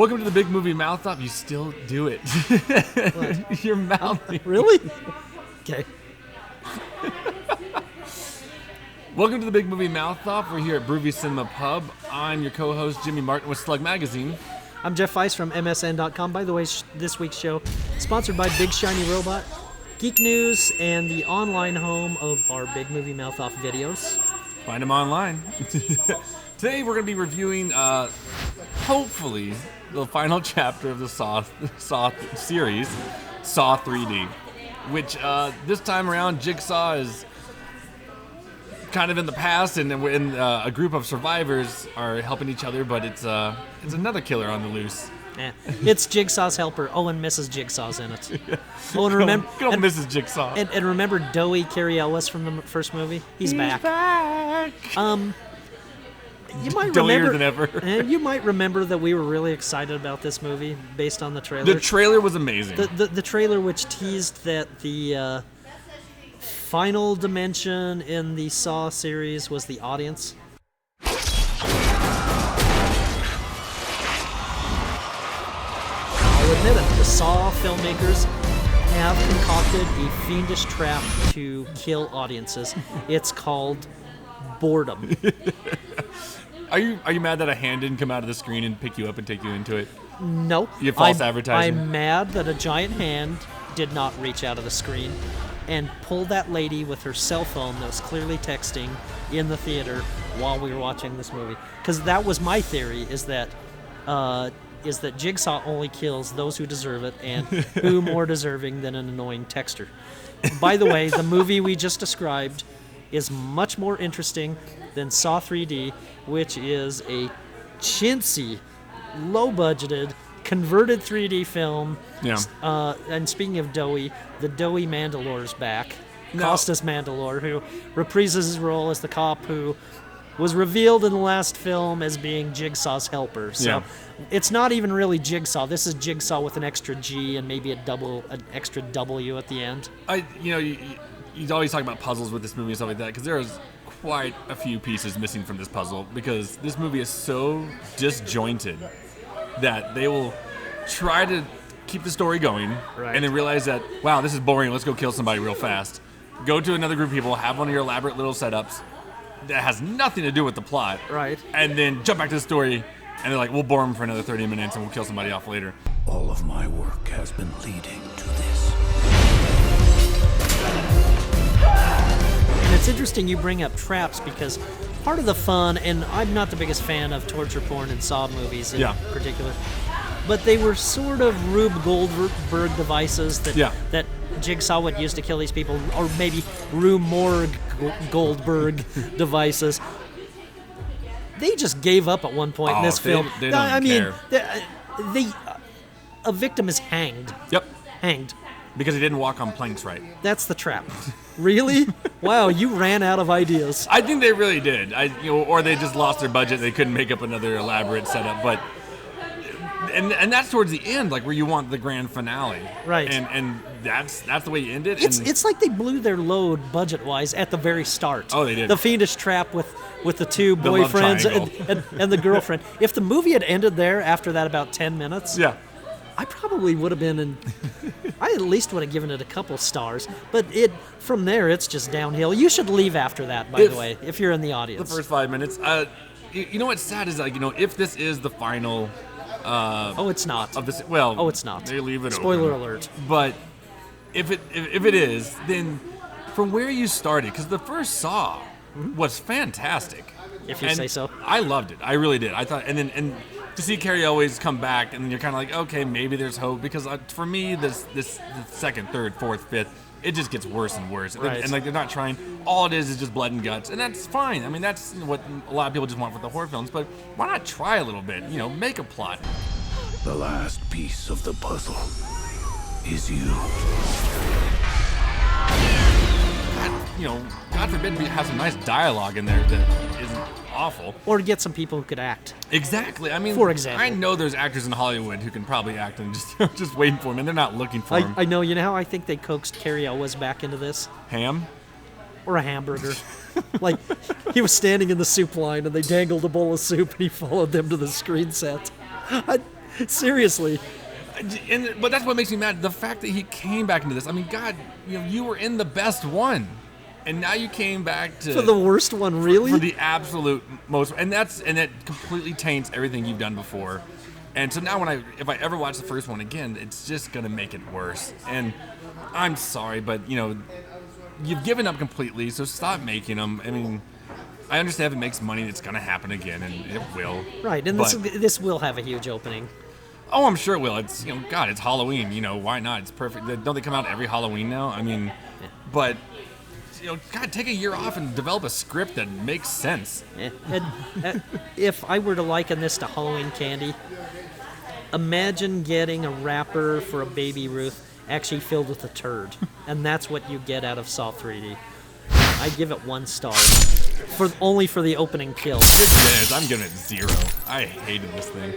Welcome to the Big Movie Mouth Off. You still do it. What? Your mouth. Really? Okay. Welcome to the Big Movie Mouth Off. We're here at Broovy Cinema Pub. I'm your co-host, Jimmy Martin with SLUG Magazine. I'm Jeff Weiss from MSN.com. By the way, this week's show sponsored by Big Shiny Robot, Geek News, and the online home of our Big Movie Mouth Off videos. Find them online. Today we're going to be reviewing, hopefully, the final chapter of the Saw series, Saw 3D, which this time around Jigsaw is kind of in the past, and a group of survivors are helping each other, but it's another killer on the loose. Yeah. It's Jigsaw's helper. Oh, and Mrs. Jigsaw's in it. Oh, and Good old Mrs. Jigsaw. And remember Doughy Cary Elwes from the first movie? He's back. You might Doughier than ever. You might remember that we were really excited about this movie based on the trailer. The trailer was amazing. The trailer, which teased that the final dimension in the Saw series was the audience. I'll admit it, the Saw filmmakers have concocted a fiendish trap to kill audiences. It's called boredom. Are you mad that a hand didn't come out of the screen and pick you up and take you into it? No. You false advertising? I'm mad that a giant hand did not reach out of the screen and pull that lady with her cell phone that was clearly texting in the theater while we were watching this movie. Because that was my theory, is that Jigsaw only kills those who deserve it, and who more deserving than an annoying texter. By the way, the movie we just described is much more interesting than Saw 3D, which is a chintzy, low-budgeted, converted 3D film. Yeah. And speaking of Doughy, the Doughy Mandalore's back. No. Costas Mandalore, who reprises his role as the cop who was revealed in the last film as being Jigsaw's helper. So It's not even really Jigsaw. This is Jigsaw with an extra G and maybe an extra W at the end. You always talk about puzzles with this movie and stuff like that, because there is quite a few pieces missing from this puzzle, because this movie is so disjointed that they will try to keep the story going, right, and then realize that, wow, this is boring, let's go kill somebody real fast. Go to another group of people, have one of your elaborate little setups that has nothing to do with the plot, right, and then jump back to the story, and they're like, we'll bore them for another 30 minutes and we'll kill somebody off later. All of my work has been leading to this. And it's interesting you bring up traps, because part of the fun, and I'm not the biggest fan of torture porn and Saw movies in particular, but they were sort of Rube Goldberg devices that Jigsaw would use to kill these people, or maybe Rube Morgue Goldberg devices. They just gave up at one point in this film. They don't care. A victim is hanged. Yep. Hanged. Because he didn't walk on planks right. That's the trap. Really? Wow, you ran out of ideas. I think they really did. Or they just lost their budget. They couldn't make up another elaborate setup. But and that's towards the end, like where you want the grand finale. Right. And that's the way you end it. It's like they blew their load budget-wise at the very start. Oh, they did. The fiendish trap with the two boyfriends and the girlfriend. If the movie had ended there after that about 10 minutes, I probably would have been I at least would have given it a couple stars. But from there, it's just downhill. You should leave after that, by the way, if you're in the audience. The first 5 minutes. You know what's sad is, if this is the final. It's not. Of this, it's not. They leave it Spoiler open. alert. But if it is, then from where you started, because the first Saw was fantastic. If you say so. I loved it. I really did. I thought, and to see Cary Elwes come back, and then you're kind of like, okay, maybe there's hope, because for me, the second, third, fourth, fifth, it just gets worse and worse. Right. And they're not trying. All it is just blood and guts, and that's fine. I mean, that's what a lot of people just want with the horror films. But why not try a little bit? Make a plot. The last piece of the puzzle is you. God forbid we have some nice dialogue in there that isn't awful. Or to get some people who could act. Exactly. I mean, for example, I know there's actors in Hollywood who can probably act and just waiting for him, and they're not looking for him. I know. You know how I think they coaxed Cary Elwes back into this? Ham? Or a hamburger. Like, he was standing in the soup line, and they dangled a bowl of soup, and he followed them to the screen set. Seriously. But that's what makes me mad. The fact that he came back into this. I mean, God, you were in the best one, and now you came back to For the worst one, really? for the absolute most, and it completely taints everything you've done before. And so now if I ever watch the first one again, it's just gonna make it worse. And I'm sorry, but you've given up completely. So stop making them. I mean, I understand if it makes money, it's gonna happen again, and it will. Right, and this will have a huge opening. Oh, I'm sure it will. It's God, it's Halloween. Why not? It's perfect. Don't they come out every Halloween now? I mean, but God, take a year off and develop a script that makes sense. And, if I were to liken this to Halloween candy, imagine getting a wrapper for a Baby Ruth actually filled with a turd, and that's what you get out of Saw 3D. I give it 1 star, only for the opening kill. You're generous. I'm giving it 0. I hated this thing.